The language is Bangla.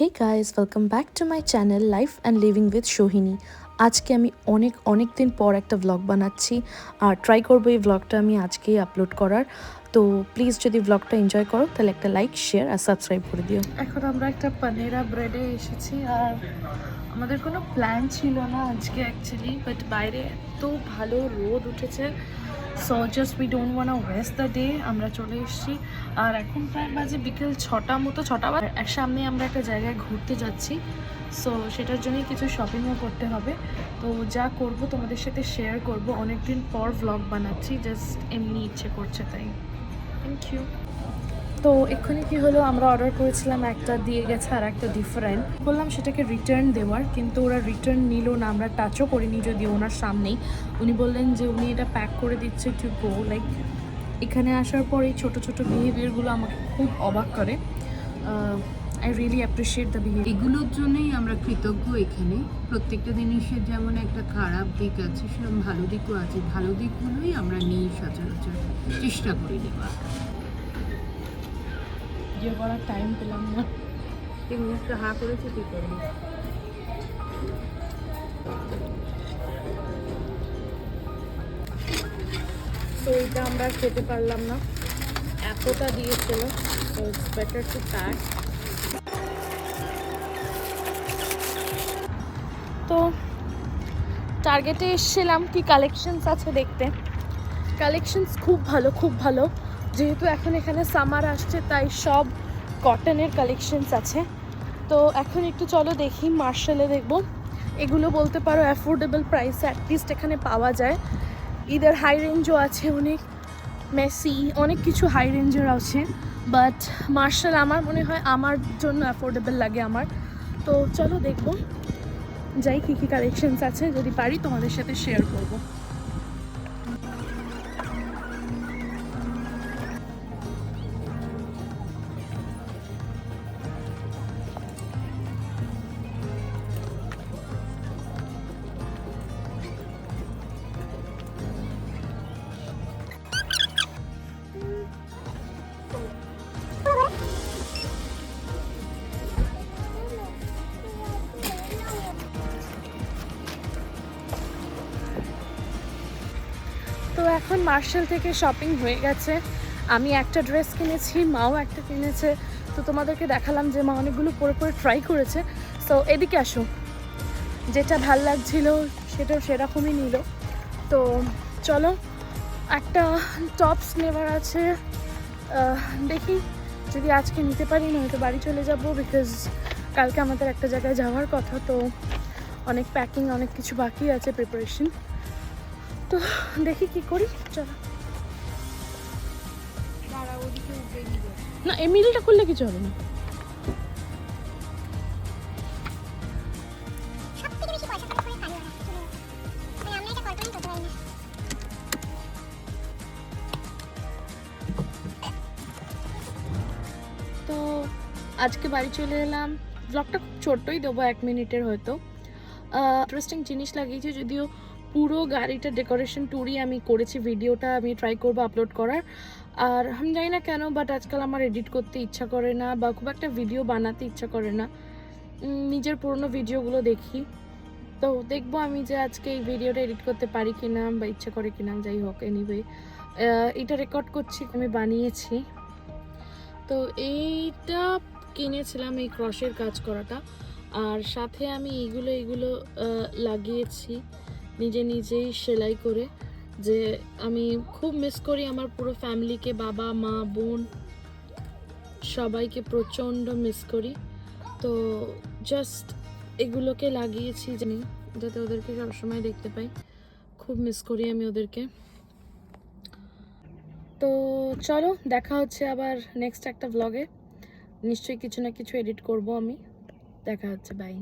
Hey guys, welcome back to my channel life and living with Sohini. আজকে আমি অনেক দিন পর একটা ব্লগ বানাচ্ছি আর ট্রাই করবো এই ব্লগটা আমি আজকেই আপলোড করার। তো প্লিজ যদি ব্লগটা এনজয় করো তাহলে একটা লাইক, শেয়ার আর সাবস্ক্রাইব করে দিও। এখন আমরা একটা পানেরা ব্রেডে এসেছি আর আমাদের কোনো প্ল্যান ছিল না আজকে অ্যাকচুয়ালি, বাট বাইরে এত ভালো রোদ উঠেছে, so just we don't want to West the day. আমরা চলে এসেছি আর এখন প্রায় বাজে বিকেল 6টা মতো, 6টা বাজে। সামনে আমরা একটা জায়গায় ঘুরতে যাচ্ছি, সো সেটার জন্যই কিছু শপিংও করতে হবে। তো যা করব তোমাদের সাথে শেয়ার করব। অনেকদিন পর ব্লগ বানাচ্ছি, জাস্ট এমনি ইচ্ছে করছে তাই। Thank you. তো এক্ষুনি কি হলো, আমরা অর্ডার করেছিলাম, একটা দিয়ে গেছে আর একটা ডিফারেন্ট। বললাম সেটাকে রিটার্ন দেওয়ার, কিন্তু ওরা রিটার্ন নিল না। আমরা টাচও করিনি, যদিও ওনার সামনেই। উনি বললেন যে উনি এটা প্যাক করে দিচ্ছে টু গো। লাইক এখানে আসার পর এই ছোটো ছোটো বিহেভিয়ারগুলো আমাকে খুব অবাক করে। I really appreciate the behaviour. এগুলোর জন্যই আমরা কৃতজ্ঞ। এখানে প্রত্যেকটা জিনিসের যেমন একটা খারাপ দিক আছে, সেরকম ভালো দিকও আছে। ভালো দিকগুলোই আমরা নিই, সচরাচর চেষ্টা করি নেওয়ার। যে করার টাইম পেলাম না। এই মুখটা হা করেছে কী করবি? তো এইটা আমরা খেতে পারলাম না, এতটা দিয়েছিল। So it's better to pack. তো টার্গেটে এসেছিলাম কি কালেকশনস আছে দেখতে। কালেকশনস খুব ভালো, যেহেতু এখন এখানে সামার আসছে তাই সব কটনের কালেকশনস আছে। তো এখন একটু চলো দেখি, মার্শালে দেখবো। এগুলো বলতে পারো অ্যাফোর্ডেবল প্রাইসে অ্যাটলিস্ট এখানে পাওয়া যায়। ইদার হাই রেঞ্জও আছে, অনেক মেসি, অনেক কিছু হাই রেঞ্জের আছে, বাট মার্শাল আমার মনে হয় আমার জন্য অ্যাফোর্ডেবল লাগে আমার। তো চলো দেখবো, যাই কী কী কালেকশনস আছে, যদি পারি তোমাদের সাথে শেয়ার করবো। তো এখন মার্শাল থেকে শপিং হয়ে গেছে। আমি একটা ড্রেস কিনেছি, মাও একটা কিনেছে। তো তোমাদেরকে দেখালাম যে মা অনেকগুলো পরে ট্রাই করেছে। সো এদিকে আসো, যেটা ভাল লাগছিল সেটাও সেরকমই নিল। তো চলো, একটা টপস নেওয়ার আছে, দেখি যদি আজকে নিতে পারি, নয়তো বাড়ি চলে যাব, বিকজ কালকে আমাদের একটা জায়গায় যাওয়ার কথা। তো অনেক প্যাকিং, অনেক কিছু বাকি আছে, প্রিপারেশন। তো দেখি কি করি, চলো। না, এই মিলটা করলে কিছু হবে না। তো আজকে বাড়ি চলে এলাম। ব্লগটা খুব ছোট্টই দেবো, 1 মিনিটের হয়তো। ইন্টারেস্টিং জিনিস লাগিয়েছি, যদিও পুরো গাড়িটা ডেকোরেশন ট্যুরই আমি করেছি। ভিডিওটা আমি ট্রাই করবো আপলোড করার। আর আমি জানি না কেন, বাট আজকাল আমার এডিট করতে ইচ্ছা করে না, বা খুব একটা ভিডিও বানাতে ইচ্ছা করে না। নিজের পুরনো ভিডিওগুলো দেখি, তো দেখবো আমি যে আজকে এই ভিডিওটা এডিট করতে পারি কিনা বা ইচ্ছা করে কিনা। যাই হোক, এনিওয়ে এটা রেকর্ড করছি, আমি বানিয়েছি। তো এইটা কিনেছিলাম, এই ক্রশের কাজ করাটা, আর সাথে আমি এইগুলো লাগিয়েছি নিজেই সেলাই করে। যে আমি খুব মিস করি আমার পুরো ফ্যামিলিকে, বাবা মা বোন সবাইকে প্রচণ্ড মিস করি। তো জাস্ট এগুলোকে লাগিয়েছি জানি, যাতে ওদেরকে সবসময় দেখতে পাই। খুব মিস করি আমি ওদেরকে। তো চলো, দেখা হচ্ছে আবার নেক্সট একটা ব্লগে। নিশ্চয়ই কিছু না কিছু এডিট করব আমি। দেখা হচ্ছে, বাই।